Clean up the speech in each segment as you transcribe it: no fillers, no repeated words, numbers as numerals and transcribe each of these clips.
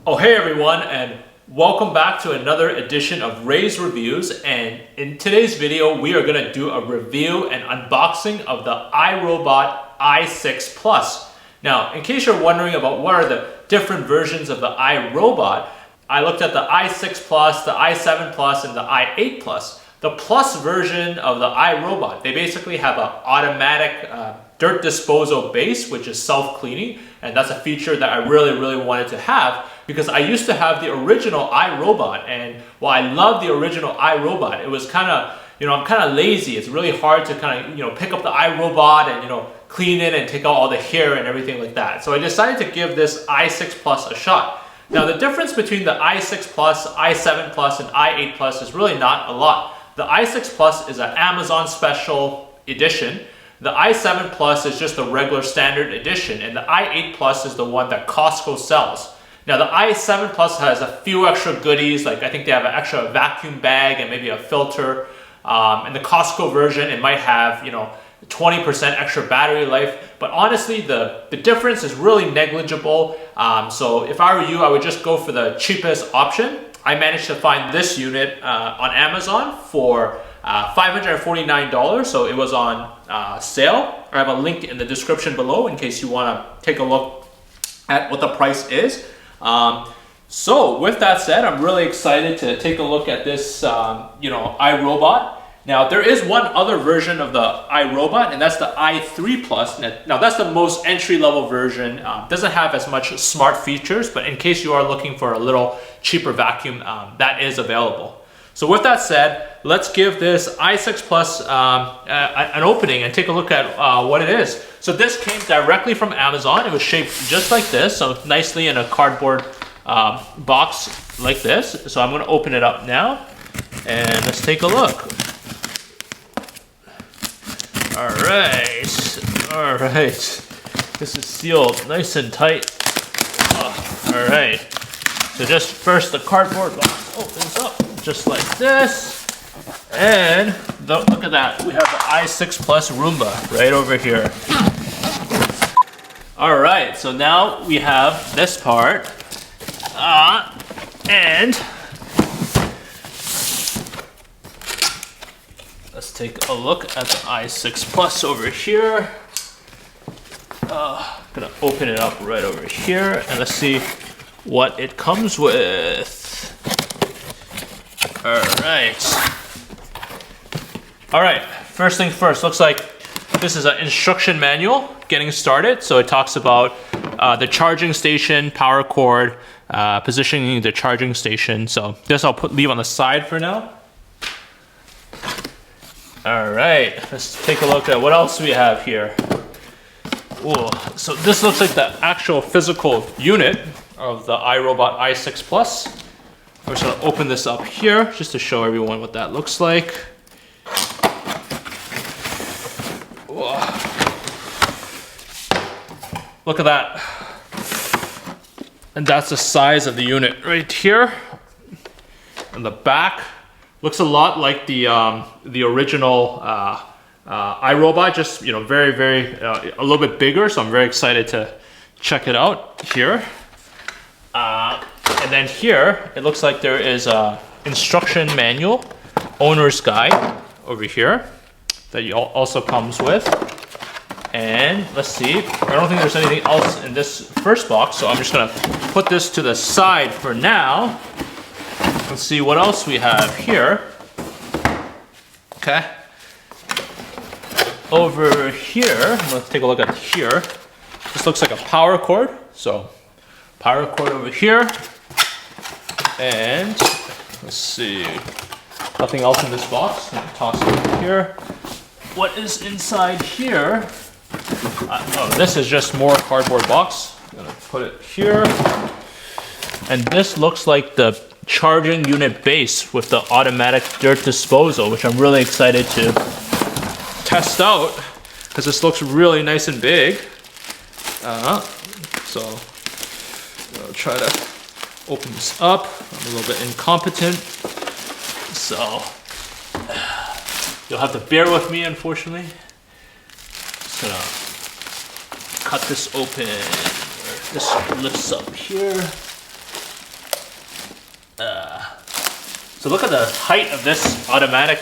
Oh hey everyone, and welcome back to another edition of Ray's Reviews. And in today's video we are going to do a review and unboxing of the iRobot i6 Plus. Now in case you're wondering about what are the different versions of the iRobot, I looked at the i6 Plus, the i7 Plus, and the i8 Plus. The Plus version of the iRobot, they basically have an automatic dirt disposal base, which is self-cleaning, and that's a feature that I really wanted to have because I used to have the original iRobot, and while I love the original iRobot, it was kind of, I'm kind of lazy. It's really hard to kind of, pick up the iRobot and, clean it and take out all the hair and everything like that. So I decided to give this i6 Plus a shot. Now the difference between the i6 Plus, i7 Plus, and i8 Plus is really not a lot. The i6 Plus is an Amazon special edition. The i7 Plus is just the regular standard edition, and the i8 Plus is the one that Costco sells. Now the i7 Plus has a few extra goodies, like I think they have an extra vacuum bag and maybe a filter. And the Costco version, it might have 20% extra battery life, but honestly the difference is really negligible. So if I were you, I would just go for the cheapest option. I managed to find this unit on Amazon for $549, so it was on sale. I have a link in the description below in case you want to take a look at what the price is. So with that said, I'm really excited to take a look at this iRobot. Now there is one other version of the iRobot, and that's the i3 Plus. Now that's the most entry-level version. Doesn't have as much smart features, but in case you are looking for a little cheaper vacuum, that is available. So with that said, let's give this i6 Plus an opening and take a look at what it is. So this came directly from Amazon. It was shaped just like this, so nicely in a cardboard box like this. So I'm going to open it up now, and let's take a look. All right. This is sealed nice and tight. All right. So just first the cardboard box opens up just like this, and look at that. We have the i6 Plus Roomba right over here. All right. So now we have this part, and let's take a look at the i6 Plus over here. Gonna open it up right over here, and let's see what it comes with. All right, first thing first, looks like this is an instruction manual getting started. So it talks about the charging station, power cord, positioning the charging station. So this I'll leave on the side for now. All right, let's take a look at what else we have here. Ooh, so this looks like the actual physical unit of the iRobot i6 Plus. I'm just gonna open this up here just to show everyone what that looks like. Whoa. Look at that. And that's the size of the unit right here. And the back looks a lot like the original iRobot, just very a little bit bigger. So I'm very excited to check it out here. And then here it looks like there is a instruction manual, owner's guide over here that also comes with. And let's see, I don't think there's anything else in this first box, so I'm just gonna put this to the side for now. Let's see what else we have here. Okay. Over here, let's take a look at here. This looks like a power cord. So power cord over here. And let's see, nothing else in this box. I'm gonna toss it over here. What is inside here? Oh, this is just more cardboard box. I'm gonna put it here. And this looks like the charging unit base with the automatic dirt disposal, which I'm really excited to test out because this looks really nice and big. So I'll try to open this up. I'm a little bit incompetent, so you'll have to bear with me, unfortunately. Just gonna cut this open. This lifts up here. So look at the height of this automatic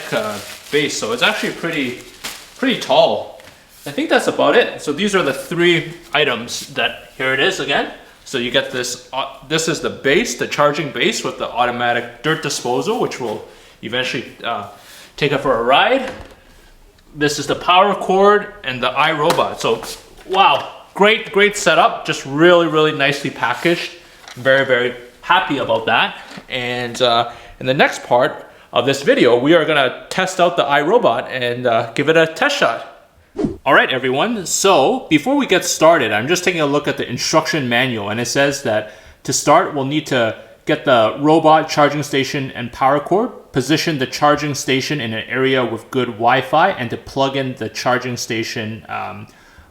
base. So it's actually pretty tall. I think that's about it. So these are the 3 items that, here it is again. So you get this, this is the base, the charging base with the automatic dirt disposal, which will eventually take it for a ride. This is the power cord and the iRobot. So wow, great setup. Just really nicely packaged. Very happy about that. And in the next part of this video, we are gonna test out the iRobot and give it a test shot. All right, everyone. So before we get started, I'm just taking a look at the instruction manual, and it says that to start, we'll need to get the robot, charging station, and power cord, position the charging station in an area with good Wi-Fi, and to plug in the charging station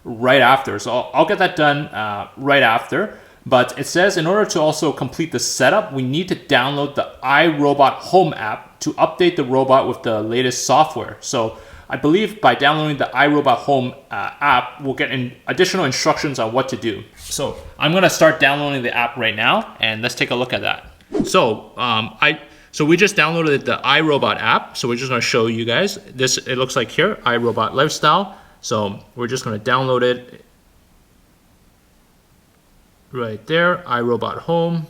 right after. So I'll get that done right after. But it says in order to also complete the setup, we need to download the iRobot Home app to update the robot with the latest software. So I believe by downloading the iRobot Home app, we'll get additional instructions on what to do. So I'm gonna start downloading the app right now, and let's take a look at that. So so we just downloaded the iRobot app. So we're just gonna show you guys this. It looks like here, iRobot Lifestyle. So we're just gonna download it right there, iRobot Home.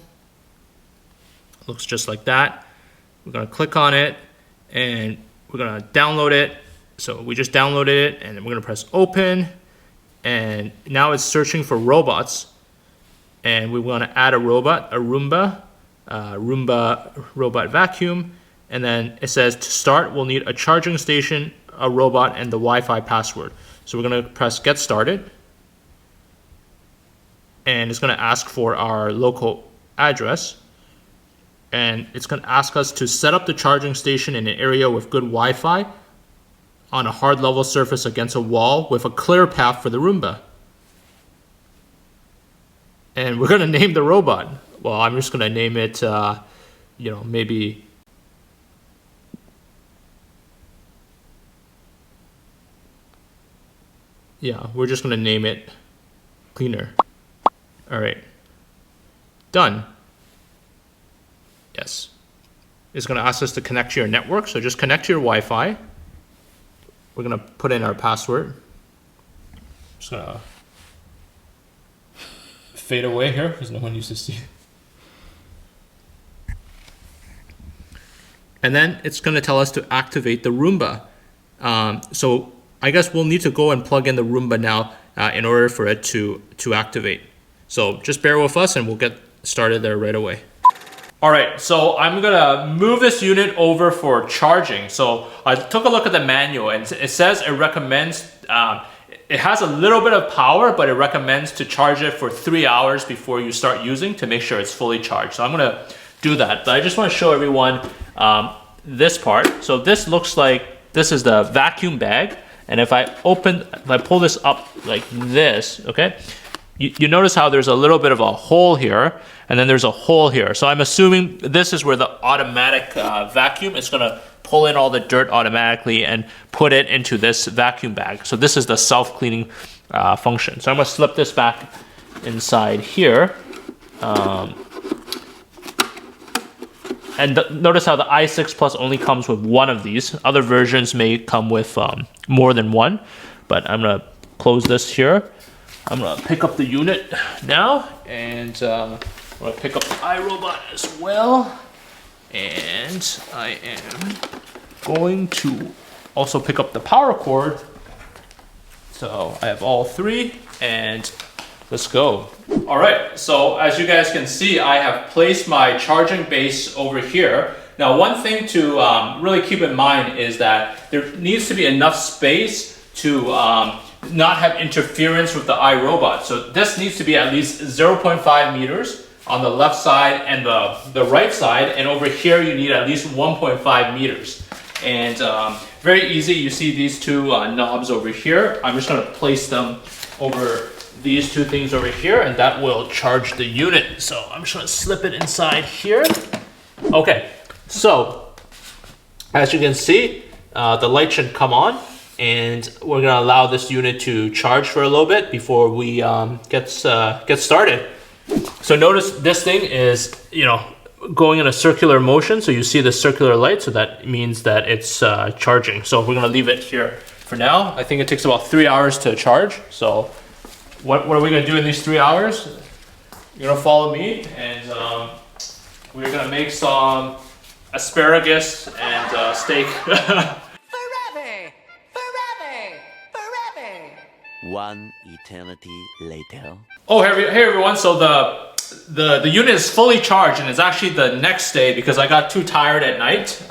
Looks just like that. We're gonna click on it, and we're gonna download it. So we just downloaded it, and then we're gonna press open, and now it's searching for robots, and we wanna add a robot, a Roomba, robot vacuum, and then it says to start, we'll need a charging station, a robot, and the Wi-Fi password. So we're gonna press get started, and it's gonna ask for our local address, and it's gonna ask us to set up the charging station in an area with good Wi-Fi on a hard level surface against a wall with a clear path for the Roomba. And we're gonna name the robot. Well, I'm just gonna name it, you know, maybe, yeah, we're just gonna name it Cleaner. All right, done. Yes, it's gonna ask us to connect to your network, so just connect to your Wi-Fi. We're gonna put in our password. Just gonna fade away here because no one used to see. And then it's gonna tell us to activate the Roomba. So I guess we'll need to go and plug in the Roomba now in order for it to activate. So just bear with us and we'll get started there right away. All right, so I'm gonna move this unit over for charging. So I took a look at the manual, and it says it recommends, it has a little bit of power, but it recommends to charge it for 3 hours before you start using to make sure it's fully charged. So I'm gonna do that, but I just wanna show everyone this part. So this looks like, this is the vacuum bag. And if I pull this up like this, okay? You notice how there's a little bit of a hole here, and then there's a hole here. So I'm assuming this is where the automatic vacuum is gonna pull in all the dirt automatically and put it into this vacuum bag. So this is the self-cleaning function. So I'm gonna slip this back inside here. And notice how the i6 Plus only comes with one of these. Other versions may come with more than one, but I'm gonna close this here. I'm gonna pick up the unit now, and I'm gonna pick up the iRobot as well. And I am going to also pick up the power cord. So I have all 3, and let's go. All right, so as you guys can see, I have placed my charging base over here. Now, one thing to really keep in mind is that there needs to be enough space to not have interference with the iRobot. So this needs to be at least 0.5 meters on the left side and the right side. And over here, you need at least 1.5 meters. And very easy, you see these 2 knobs over here. I'm just gonna place them over these 2 things over here, and that will charge the unit. So I'm just gonna slip it inside here. Okay, so as you can see, the light should come on, and we're gonna allow this unit to charge for a little bit before we get started. So notice this thing is, you know, going in a circular motion, so you see the circular light, so that means that it's charging. So we're gonna leave it here for now. I think it takes about 3 hours to charge. So what are we gonna do in these 3 hours? You're gonna follow me, and we're gonna make some asparagus and steak. Forever! Forever! Forever! One eternity later. Oh, hey everyone. So the unit is fully charged, and it's actually the next day because I got too tired at night.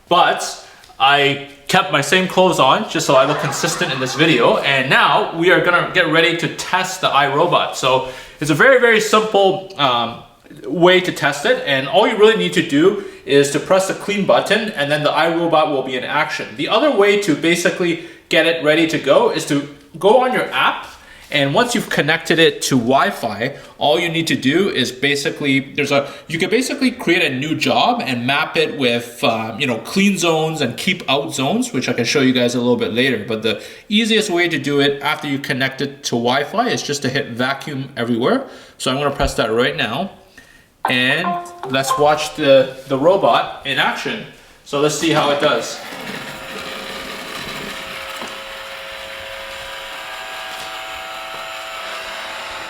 But I kept my same clothes on just so I look consistent in this video. And now we are gonna get ready to test the iRobot. So it's a very, very simple way to test it. And all you really need to do is to press the clean button, and then the iRobot will be in action. The other way to basically get it ready to go is to go on your app. And once you've connected it to Wi-Fi, all you need to do is basically, you can basically create a new job and map it with, clean zones and keep out zones, which I can show you guys a little bit later. But the easiest way to do it after you connect it to Wi-Fi is just to hit vacuum everywhere. So I'm gonna press that right now. And let's watch the robot in action. So let's see how it does.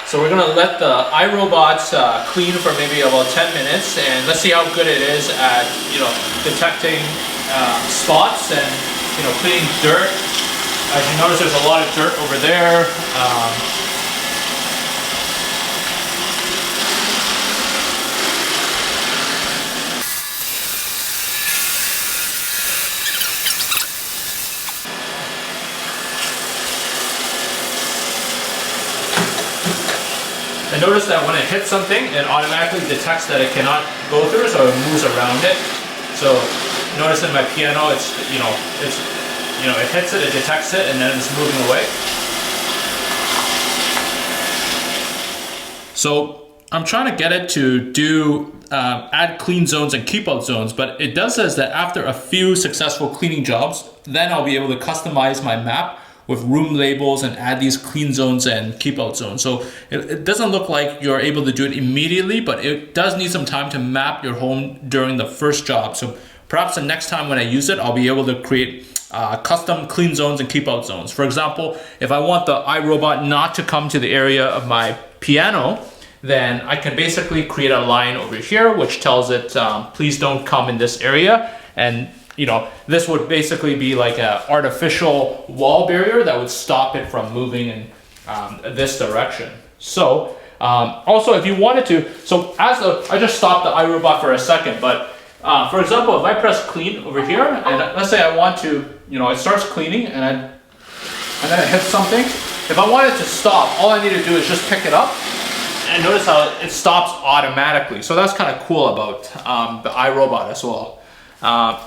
So we're gonna let the iRobot clean for maybe about 10 minutes, and let's see how good it is at detecting spots and cleaning dirt. As you notice, there's a lot of dirt over there. And notice that when it hits something, it automatically detects that it cannot go through, so it moves around it. So notice in my piano, it hits it, it detects it, and then it's moving away. So I'm trying to get it to do add clean zones and keep out zones, but it does says that after a few successful cleaning jobs, then I'll be able to customize my map with room labels and add these clean zones and keep out zones. So it doesn't look like you're able to do it immediately, but it does need some time to map your home during the first job. So perhaps the next time when I use it, I'll be able to create custom clean zones and keep out zones. For example, if I want the iRobot not to come to the area of my piano, then I can basically create a line over here which tells it, please don't come in this area. And this would basically be like an artificial wall barrier that would stop it from moving in this direction. So also if you wanted to, I just stopped the iRobot for a second, but for example, if I press clean over here, and let's say I want to, it starts cleaning and then it hits something. If I want it to stop, all I need to do is just pick it up, and notice how it stops automatically. So that's kind of cool about the iRobot as well.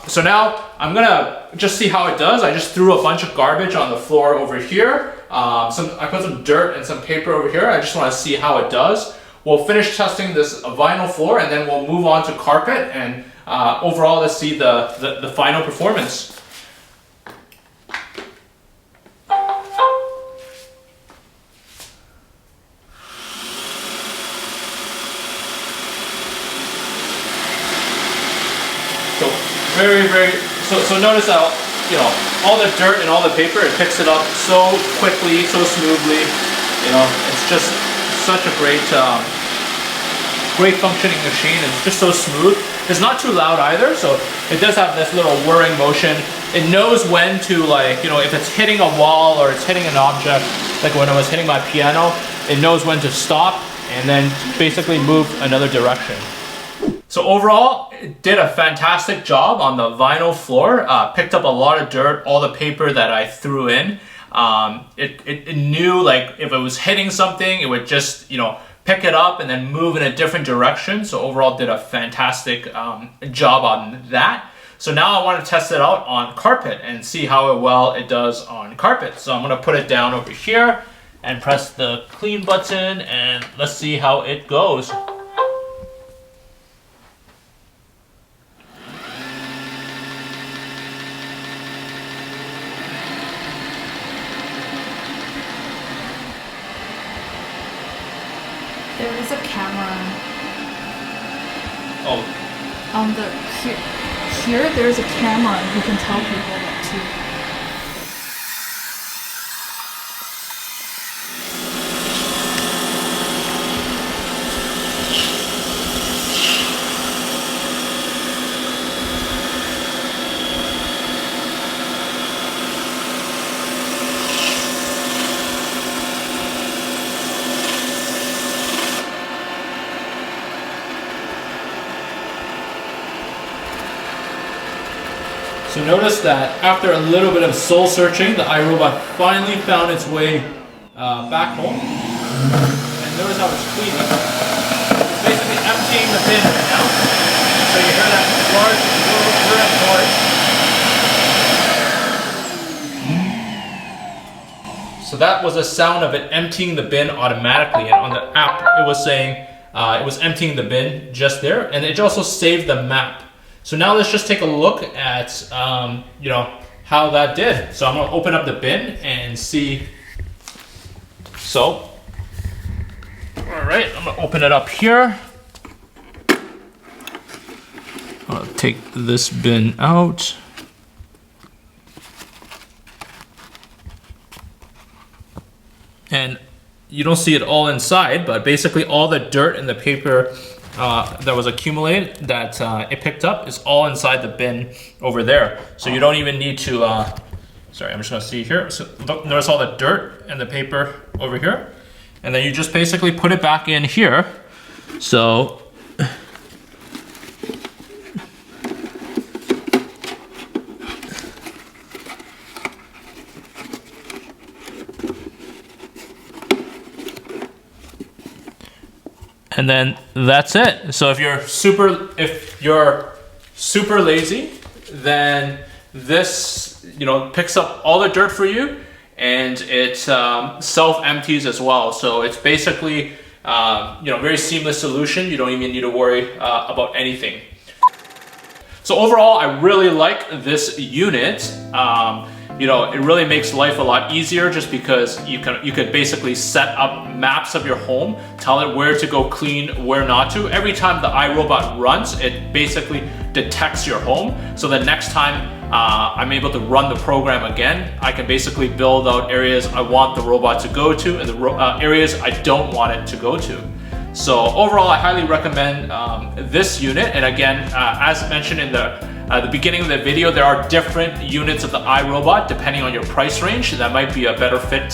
So now I'm gonna just see how it does. I just threw a bunch of garbage on the floor over here. I put some dirt and some paper over here. I just want to see how it does. We'll finish testing this vinyl floor, and then we'll move on to carpet, and overall let's see the final performance. So notice how, all the dirt and all the paper, it picks it up so quickly, so smoothly. It's just such a great functioning machine. It's just so smooth. It's not too loud either, so it does have this little whirring motion. It knows when to, if it's hitting a wall or it's hitting an object, like when I was hitting my piano, it knows when to stop and then basically move another direction. So overall, it did a fantastic job on the vinyl floor. Picked up a lot of dirt, all the paper that I threw in. It knew, if it was hitting something, it would just, pick it up and then move in a different direction. So overall, did a fantastic job on that. So now I want to test it out on carpet and see how well it does on carpet. So I'm going to put it down over here and press the clean button, and let's see how it goes. There is a camera. Oh, On the here there's a camera. You can tell people that too. so notice that after a little bit of soul searching, the iRobot finally found its way back home. And notice how it's cleaning. It's basically emptying the bin right now. So you hear that large whirring noise. So that was the sound of it emptying the bin automatically. And on the app, it was saying it was emptying the bin just there. And it also saved the map. So now let's just take a look at, you know, how that did. So I'm gonna open up the bin and see. So, all right, I'm gonna open it up here. I'll take this bin out. And you don't see it all inside, but basically all the dirt and the paper that was accumulated that it picked up is all inside the bin over there. So you don't even need to, sorry, I'm just gonna see here. So look, notice all the dirt and the paper over here. And then you just basically put it back in here. So, and then that's it. So if you're super lazy, then this, you know, picks up all the dirt for you, and it self-empties as well. So it's basically, you know, very seamless solution. You don't even need to worry about anything. So overall, I really like this unit. You know, it really makes life a lot easier just because you could basically set up maps of your home, tell it where to go clean, where not to. Every time the iRobot runs, it basically detects your home. So the next time I'm able to run the program again, I can basically build out areas I want the robot to go to and the areas I don't want it to go to. So overall, I highly recommend this unit. And again, as mentioned in the beginning of the video, there are different units of the iRobot depending on your price range. That might be a better fit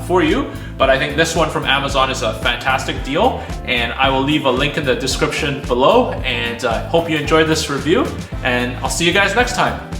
for you. But I think this one from Amazon is a fantastic deal. And I will leave a link in the description below. And I hope you enjoyed this review. And I'll see you guys next time.